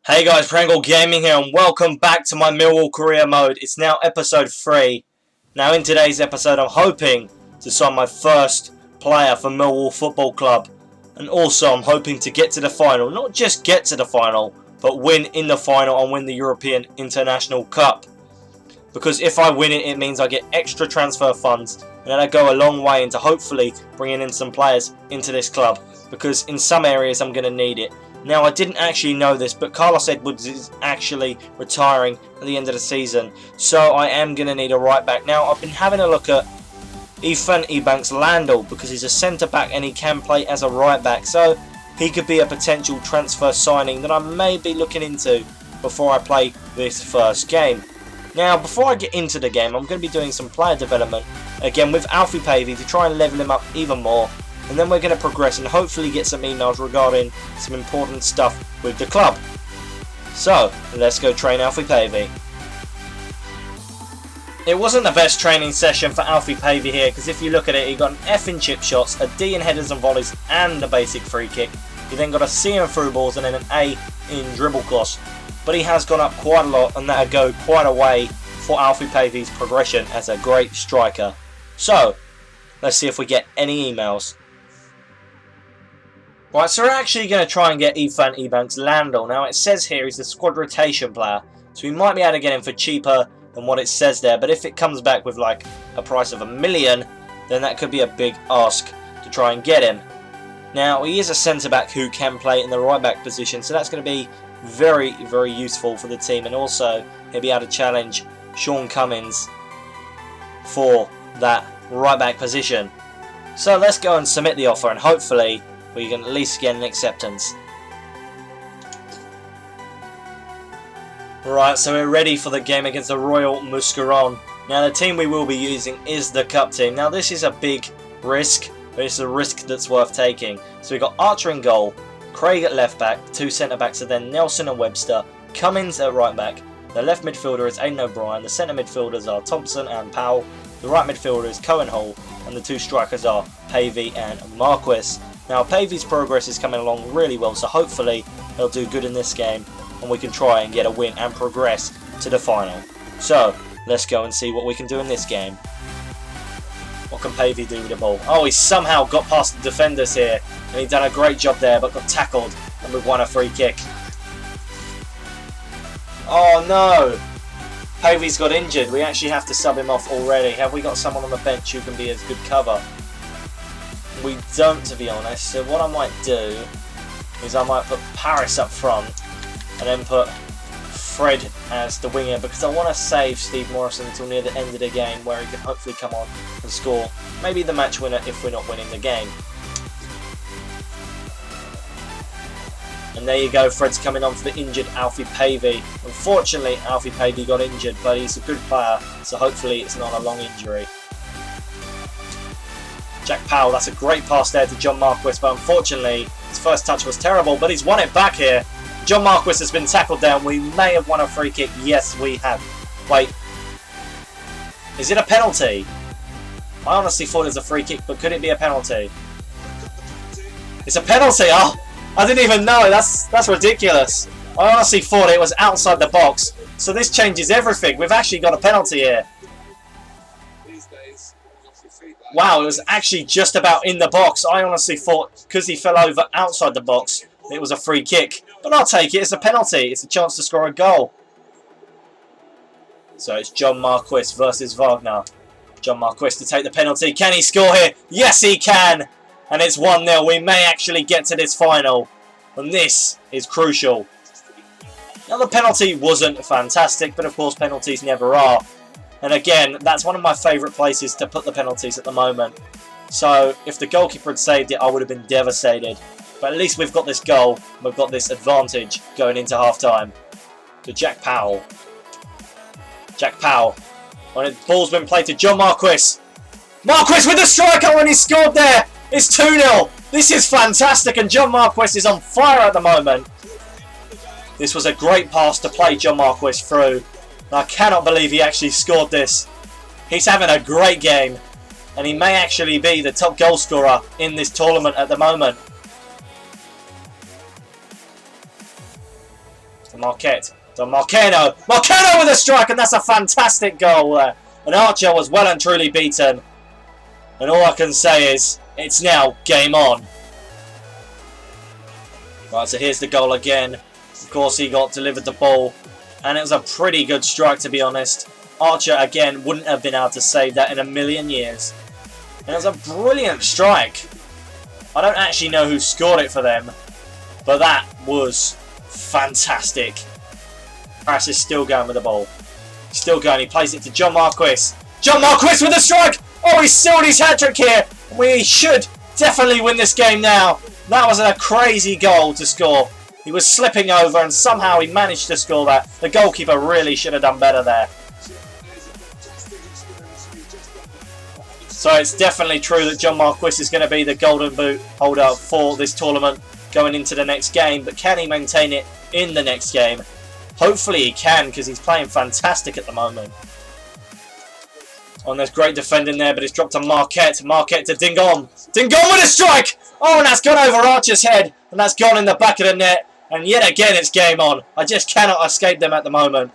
Hey guys, Prangell Gaming here and welcome back to my Millwall Career mode. It's now episode 3. Now in today's episode I'm hoping to sign my first player for Millwall Football Club. And also I'm hoping to get to the final. Not just get to the final, but win in the final and win the European International Cup. Because if I win it, it means I get extra transfer funds. And that'll go a long way into hopefully bringing in some players into this club. Because in some areas I'm going to need it. Now, I didn't actually know this, but Carlos Edwards is actually retiring at the end of the season. So I am going to need a right back. Now, I've been having a look at Ethan Ebanks-Landel because he's a centre-back and he can play as a right back. So he could be a potential transfer signing that I may be looking into before I play this first game. Now, before I get into the game, I'm going to be doing some player development, again with Alfie Pavey, to try and level him up even more. And then we're going to progress and hopefully get some emails regarding some important stuff with the club. So, let's go train Alfie Pavey. It wasn't the best training session for Alfie Pavey here, because if you look at it, he got an F in chip shots, a D in headers and volleys, and a basic free kick. He then got a C in through balls and then an A in dribble cross. But he has gone up quite a lot, and that'll go quite a way for Alfie Pavey's progression as a great striker. So, let's see if we get any emails. Right, so we're actually going to try and get Ethan Ebanks-Landel. Now, it says here he's a squad rotation player, so we might be able to get him for cheaper than what it says there. But if it comes back with like a price of $1 million, then that could be a big ask to try and get him. Now, he is a centre-back who can play in the right-back position, so that's going to be very, very useful for the team. And also, he'll be able to challenge Sean Cummins for that right-back position. So let's go and submit the offer, and hopefully we can at least get an acceptance. Right, so we're ready for the game against the Royal Mouscron. Now the team we will be using is the Cup team. Now this is a big risk, but it's a risk that's worth taking. So we've got Archer in goal, Craig at left back, two centre backs are then Nelson and Webster, Cummins at right back, the left midfielder is Aidan O'Brien, the centre midfielders are Thompson and Powell, the right midfielder is Cohen Hall, and the two strikers are Pavey and Marquis. Now, Pavey's progress is coming along really well, so hopefully he'll do good in this game and we can try and get a win and progress to the final. So, let's go and see what we can do in this game. What can Pavey do with the ball? Oh, he somehow got past the defenders here and he's done a great job there, but got tackled and we've won a free kick. Oh no! Pavey's got injured. We actually have to sub him off already. Have we got someone on the bench who can be a good cover? We don't, to be honest, so what I might do is I might put Paris up front and then put Fred as the winger, because I want to save Steve Morrison until near the end of the game where he can hopefully come on and score maybe the match winner if we're not winning the game. And there you go, Fred's coming on for the injured Alfie Pavey. Unfortunately, Alfie Pavey got injured, but he's a good player, so hopefully it's not a long injury. Jack Powell, that's a great pass there to John Marquis, but unfortunately his first touch was terrible, but he's won it back here. John Marquis has been tackled down. We may have won a free kick. Yes, we have. Wait. Is it a penalty? I honestly thought it was a free kick, but could it be a penalty? It's a penalty! Oh, I didn't even know. That's ridiculous. I honestly thought it was outside the box. So this changes everything. We've actually got a penalty here. Wow, it was actually just about in the box. I honestly thought, because he fell over outside the box, it was a free kick. But I'll take it. It's a penalty. It's a chance to score a goal. So it's John Marquis versus Wagner. John Marquis to take the penalty. Can he score here? Yes, he can. And it's 1-0. We may actually get to this final. And this is crucial. Now, the penalty wasn't fantastic, but of course penalties never are. And again, that's one of my favourite places to put the penalties at the moment. So, if the goalkeeper had saved it, I would have been devastated. But at least we've got this goal. We've got this advantage going into half-time. To Jack Powell. Jack Powell. When the ball's been played to John Marquis. Marquis with the striker when he scored there! It's 2-0! This is fantastic, and John Marquis is on fire at the moment. This was a great pass to play John Marquis through. I cannot believe he actually scored this. He's having a great game, and he may actually be the top goal scorer in this tournament at the moment. Marquette. To Marcano. Marcano with a strike, and that's a fantastic goal there. And Archer was well and truly beaten. And all I can say is, it's now game on. Right, so here's the goal again. Of course, he got delivered the ball. And it was a pretty good strike, to be honest. Archer, again, wouldn't have been able to save that in a million years. And it was a brilliant strike. I don't actually know who scored it for them. But that was fantastic. Harris is still going with the ball. Still going. He plays it to John Marquis. John Marquis with a strike! Oh, he's sealed his hat-trick here. We should definitely win this game now. That was a crazy goal to score. He was slipping over and somehow he managed to score that. The goalkeeper really should have done better there. So it's definitely true that John Marquis is going to be the golden boot holder for this tournament going into the next game. But can he maintain it in the next game? Hopefully he can, because he's playing fantastic at the moment. Oh, and there's great defending there, but it's dropped to Marquette. Marquette to Dingon. Dingon with a strike! Oh, and that's gone over Archer's head. And that's gone in the back of the net. And yet again, it's game on. I just cannot escape them at the moment.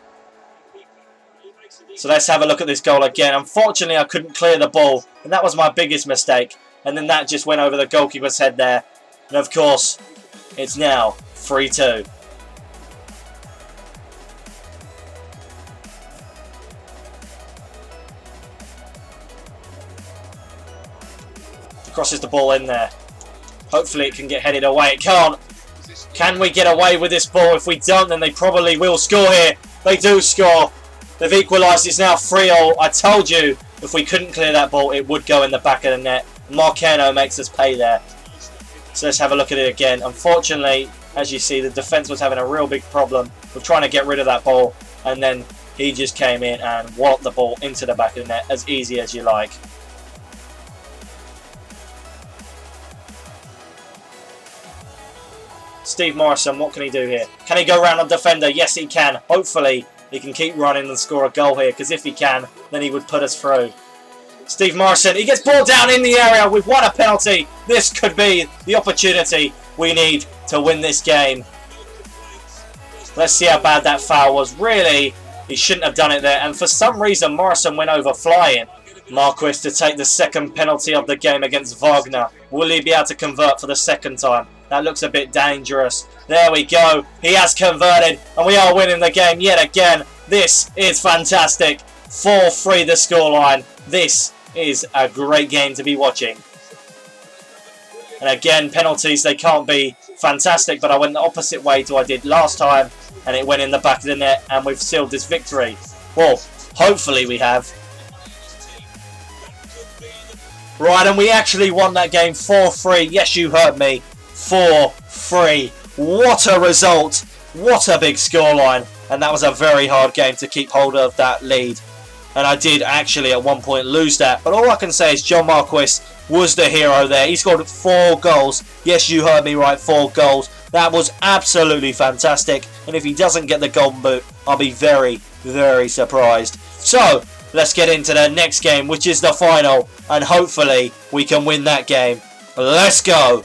So let's have a look at this goal again. Unfortunately, I couldn't clear the ball. And that was my biggest mistake. And then that just went over the goalkeeper's head there. And of course, it's now 3-2. Crosses the ball in there. Hopefully it can get headed away. It can't. Can we get away with this ball? If we don't, then they probably will score here. They do score. They've equalised. It's now 3-0. I told you if we couldn't clear that ball, it would go in the back of the net. Marcano makes us pay there. So let's have a look at it again. Unfortunately, as you see, the defence was having a real big problem with trying to get rid of that ball. And then he just came in and walloped the ball into the back of the net as easy as you like. Steve Morrison, what can he do here? Can he go around a defender? Yes, he can. Hopefully, he can keep running and score a goal here, because if he can, then he would put us through. Steve Morrison, he gets ball down in the area. We've won a penalty. This could be the opportunity we need to win this game. Let's see how bad that foul was. Really, he shouldn't have done it there. And for some reason, Morrison went over flying. Marquis to take the second penalty of the game against Wagner. Will he be able to convert for the second time? That looks a bit dangerous. There we go. He has converted and we are winning the game yet again. This is fantastic. 4-3 the scoreline. This is a great game to be watching. And again, penalties, they can't be fantastic, but I went the opposite way to what I did last time and it went in the back of the net and we've sealed this victory. Well, hopefully we have. Right, and we actually won that game 4-3. Yes, you heard me. 4-3. What a result. What a big scoreline. And that was a very hard game to keep hold of that lead. And I did actually at one point lose that. But all I can say is John Marquis was the hero there. He scored 4 goals. Yes, you heard me right, 4 goals. That was absolutely fantastic. And if he doesn't get the golden boot, I'll be very, very surprised. So, let's get into the next game, which is the final. And hopefully, we can win that game. Let's go!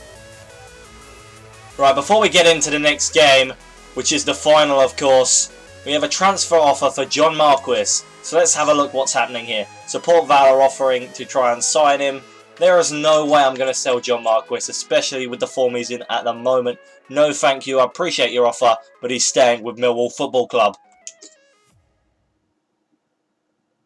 Right, before we get into the next game, which is the final, of course, we have a transfer offer for John Marquis. So let's have a look what's happening here. Support Val are offering to try and sign him. There is no way I'm going to sell John Marquis, especially with the form he's in at the moment. No thank you, I appreciate your offer, but he's staying with Millwall Football Club.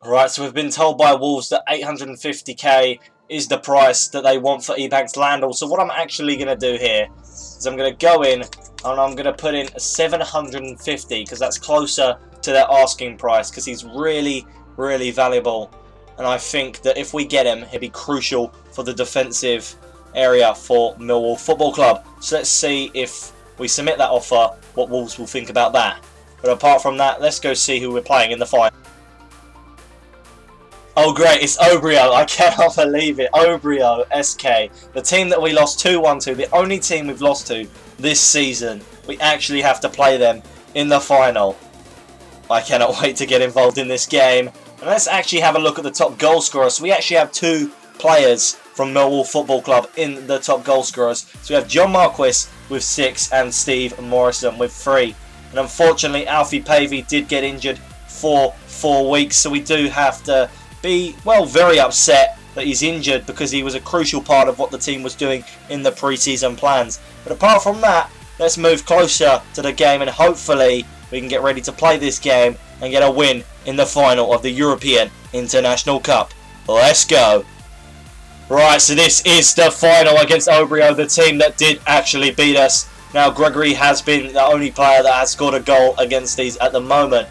Right, so we've been told by Wolves that 850k is the price that they want for Ebanks Landl. So what I'm actually going to do here is I'm going to go in and I'm going to put in 750 because that's closer to their asking price because he's really, really valuable. And I think that if we get him, he'll be crucial for the defensive area for Millwall Football Club. So let's see if we submit that offer, what Wolves will think about that. But apart from that, let's go see who we're playing in the final. Oh great, it's Obrio. I cannot believe it. Obrio SK. The team that we lost 2-1 to, the only team we've lost to this season. We actually have to play them in the final. I cannot wait to get involved in this game. And let's actually have a look at the top goal scorers. So we actually have 2 players from Millwall Football Club in the top goal scorers. So we have John Marquis with 6 and Steve Morrison with 3. And unfortunately, Alfie Pavey did get injured for 4 weeks. So we do have to be, well, very upset that he's injured because he was a crucial part of what the team was doing in the pre-season plans. But apart from that, let's move closer to the game and hopefully we can get ready to play this game and get a win in the final of the European International Cup. Let's go. Right, so this is the final against Obrio, the team that did actually beat us. Now, Gregory has been the only player that has scored a goal against these at the moment.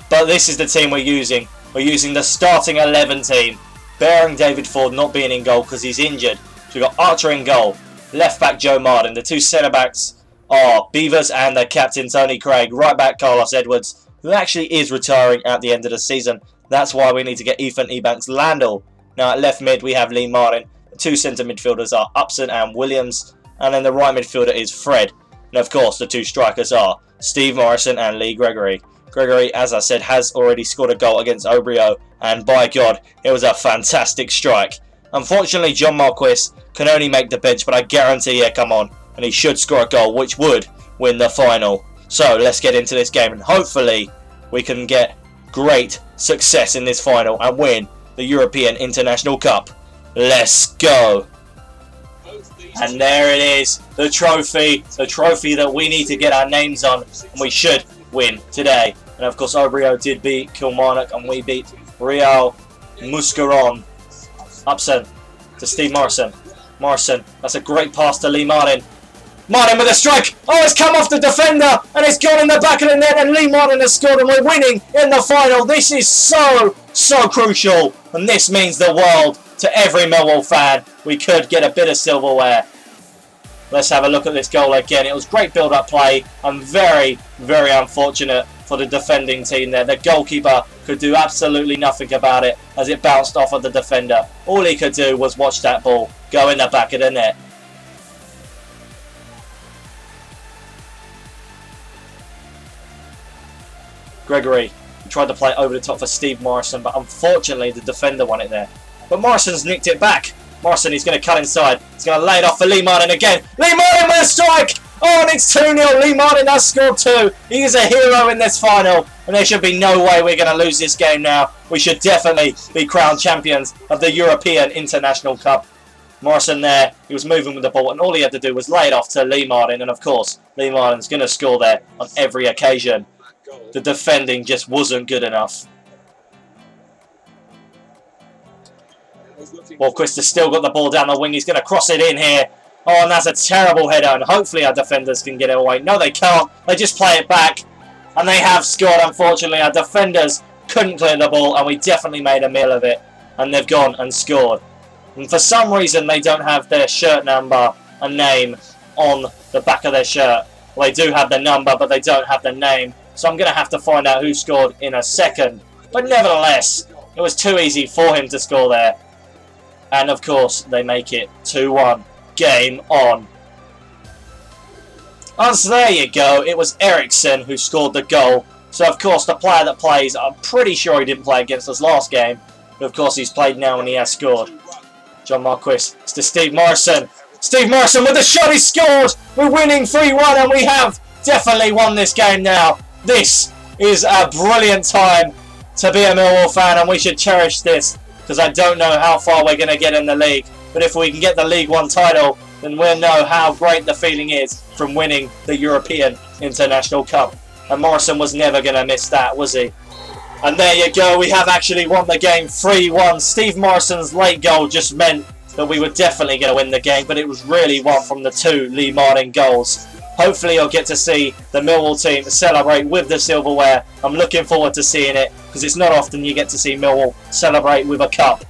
But this is the team we're using. We're using the starting 11 team, bearing David Ford not being in goal because he's injured. So we've got Archer in goal, left back Joe Martin. The two centre backs are Beavers and the captain Tony Craig. Right back Carlos Edwards, who actually is retiring at the end of the season. That's why we need to get Ethan Ebanks-Landell. Now at left mid we have Lee Martin. The two centre midfielders are Upson and Williams. And then the right midfielder is Fred. And of course the two strikers are Steve Morrison and Lee Gregory. Gregory, as I said, has already scored a goal against Obrio. And by God, it was a fantastic strike. Unfortunately, John Marquis can only make the bench, but I guarantee he'll come on. And he should score a goal, which would win the final. So let's get into this game and hopefully we can get great success in this final and win the European International Cup. Let's go. And there it is, the trophy that we need to get our names on, and we should win today. And of course Obrio did beat Kilmarnock and we beat Real Mouscron. Upson to Steve Morrison. Morrison, that's a great pass to Lee Martin. Martin with a strike. Oh, it's come off the defender and it's gone in the back of the net and Lee Martin has scored and we're winning in the final. This is so crucial and this means the world to every Millwall fan. We could get a bit of silverware. Let's have a look at this goal again. It was great build-up play and very unfortunate for the defending team there. The goalkeeper could do absolutely nothing about it as it bounced off of the defender. All he could do was watch that ball go in the back of the net. Gregory tried to play over the top for Steve Morrison, but unfortunately the defender won it there. But Morrison's nicked it back. Morrison, he's going to cut inside. He's going to lay it off for Lee Martin again. Lee Martin with a strike! Oh, and it's 2-0. Lee Martin has scored 2. He is a hero in this final. And there should be no way we're going to lose this game now. We should definitely be crowned champions of the European International Cup. Morrison there, he was moving with the ball, and all he had to do was lay it off to Lee Martin. And of course, Lee Martin's going to score there on every occasion. The defending just wasn't good enough. Walquist has still got the ball down the wing. He's going to cross it in here. Oh, and that's a terrible header. And hopefully our defenders can get it away. No, they can't. They just play it back. And they have scored, unfortunately. Our defenders couldn't clear the ball. And we definitely made a meal of it. And they've gone and scored. And for some reason, they don't have their shirt number and name on the back of their shirt. Well, they do have the number, but they don't have the name. So I'm going to have to find out who scored in a second. But nevertheless, it was too easy for him to score there. And of course, they make it 2-1. Game on. And so there you go. It was Eriksson who scored the goal. So of course, the player that plays, I'm pretty sure he didn't play against us last game. But of course, he's played now and he has scored. John Marquis. It's to Steve Morrison. Steve Morrison with the shot, he scored. We're winning 3-1 and we have definitely won this game now. This is a brilliant time to be a Millwall fan and we should cherish this. Because I don't know how far we're going to get in the league. But if we can get the League One title, then we'll know how great the feeling is from winning the European International Cup. And Morrison was never going to miss that, was he? And there you go, we have actually won the game 3-1. Steve Morrison's late goal just meant that we were definitely going to win the game, but it was really one from the 2 Lee Martin goals. Hopefully you'll get to see the Millwall team celebrate with the silverware. I'm looking forward to seeing it, because it's not often you get to see Millwall celebrate with a cup.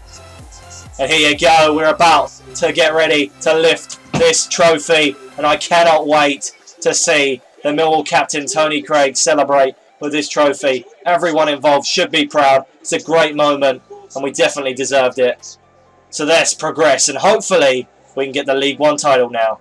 And here you go, we're about to get ready to lift this trophy, and I cannot wait to see the Millwall captain Tony Craig celebrate with this trophy. Everyone involved should be proud. It's a great moment, and we definitely deserved it. So let's progress, and hopefully we can get the League One title now.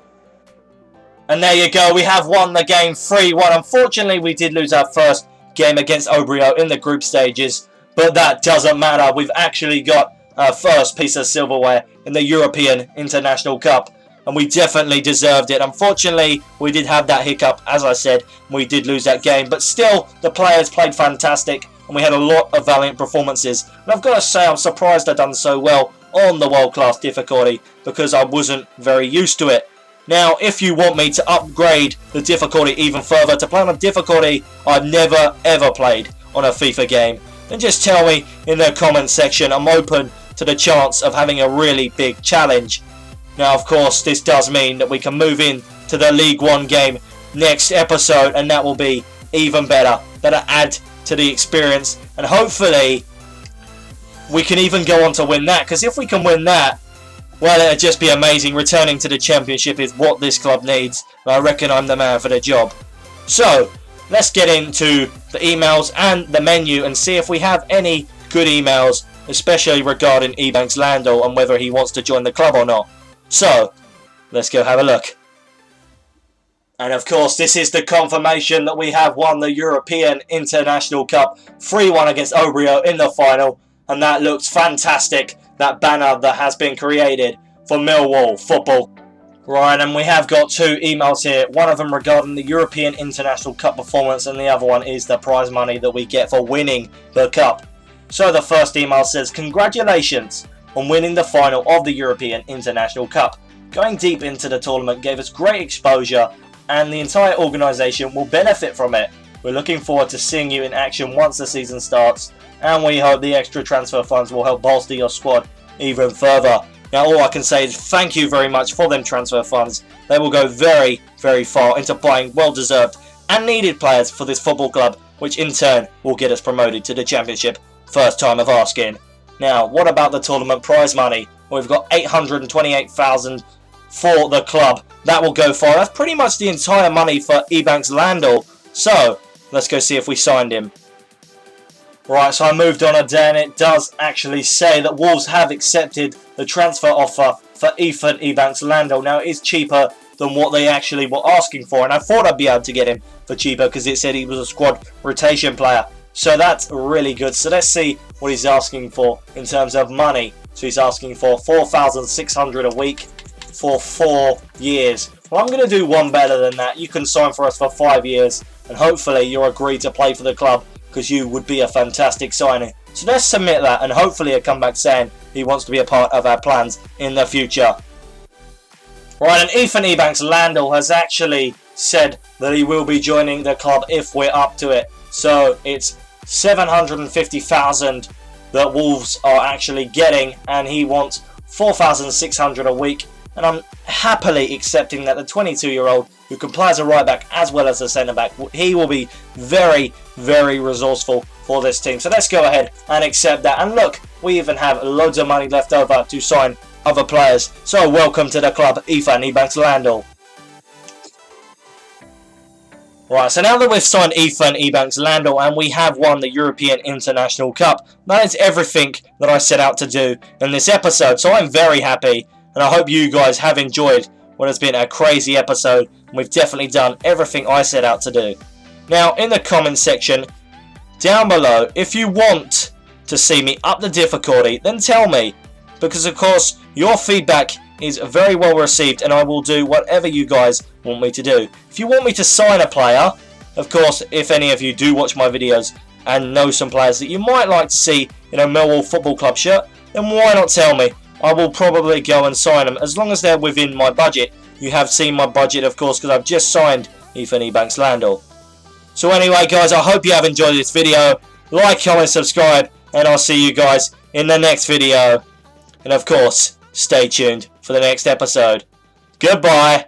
And there you go, we have won the game 3-1. Unfortunately, we did lose our first game against Obrio in the group stages, but that doesn't matter. We've actually got our first piece of silverware in the European International Cup. and we definitely deserved it. Unfortunately, we did have that hiccup, as I said, we did lose that game, but still, the players played fantastic, and we had a lot of valiant performances. And I've got to say, I'm surprised I've done so well on the world-class difficulty, because I wasn't very used to it. Now, if you want me to upgrade the difficulty even further, to play on a difficulty I've never ever played on a FIFA game, then just tell me in the comment section. I'm open to the chance of having a really big challenge. Now, of course, this does mean that we can move in to the League One game next episode, and that will be even better. That'll add to the experience, and hopefully we can even go on to win that, because if we can win that, well, it'll just be amazing. Returning to the Championship is what this club needs, and I reckon I'm the man for the job. So, let's get into the emails and the menu and see if we have any good emails, especially regarding Ebanks Landel and whether he wants to join the club or not. So, let's go have a look. And of course, this is the confirmation that we have won the European International Cup 3-1 against Obrio in the final. And that looks fantastic, that banner that has been created for Millwall football. Right, and we have got two emails here. One of them regarding the European International Cup performance, and the other one is the prize money that we get for winning the cup. So the first email says, congratulations on winning the final of the European International Cup. Going deep into the tournament gave us great exposure, and the entire organisation will benefit from it. We're looking forward to seeing you in action once the season starts, and we hope the extra transfer funds will help bolster your squad even further. Now, all I can say is thank you very much for them transfer funds. They will go very, very far into buying well-deserved and needed players for this football club, which in turn will get us promoted to the Championship. First time of asking. Now, what about the tournament prize money? Well, we've got 828,000 for the club. That will go far. That's pretty much the entire money for Ebanks Landel. So, let's go see if we signed him. Right, so I moved on a day, and it does actually say that Wolves have accepted the transfer offer for Ethan Ebanks Landel. Now, it is cheaper than what they actually were asking for, and I thought I'd be able to get him for cheaper because it said he was a squad rotation player. So that's really good. So let's see what he's asking for in terms of money. So he's asking for 4,600 a week for 4 years. Well, I'm going to do one better than that. You can sign for us for 5 years, and hopefully you'll agree to play for the club, because you would be a fantastic signing. So let's submit that, and hopefully he'll come back saying he wants to be a part of our plans in the future. Right, and Ethan Ebanks Landel has actually said that he will be joining the club if we're up to it. So it's 750,000 that Wolves are actually getting, and he wants 4,600 a week. And I'm happily accepting that the 22-year-old who can play as a right back as well as a centre back, he will be very, very resourceful for this team. So let's go ahead and accept that. And look, we even have loads of money left over to sign other players. So welcome to the club, Ethan Ebanks Landel. Right, so now that we've signed Ethan Ebanks Landel and we have won the European International Cup, that is everything that I set out to do in this episode. So I'm very happy, and I hope you guys have enjoyed what has been a crazy episode. We've definitely done everything I set out to do. Now, in the comment section down below, if you want to see me up the difficulty, then tell me. Because, of course, your feedback is very well received, and I will do whatever you guys want me to do. If you want me to sign a player, of course, if any of you do watch my videos and know some players that you might like to see in a Millwall Football Club shirt, then why not tell me? I will probably go and sign them, as long as they're within my budget. You have seen my budget, of course, because I've just signed Ethan Ebanks Landel. So anyway, guys, I hope you have enjoyed this video. Like, comment, subscribe, and I'll see you guys in the next video. And of course, stay tuned for the next episode. Goodbye.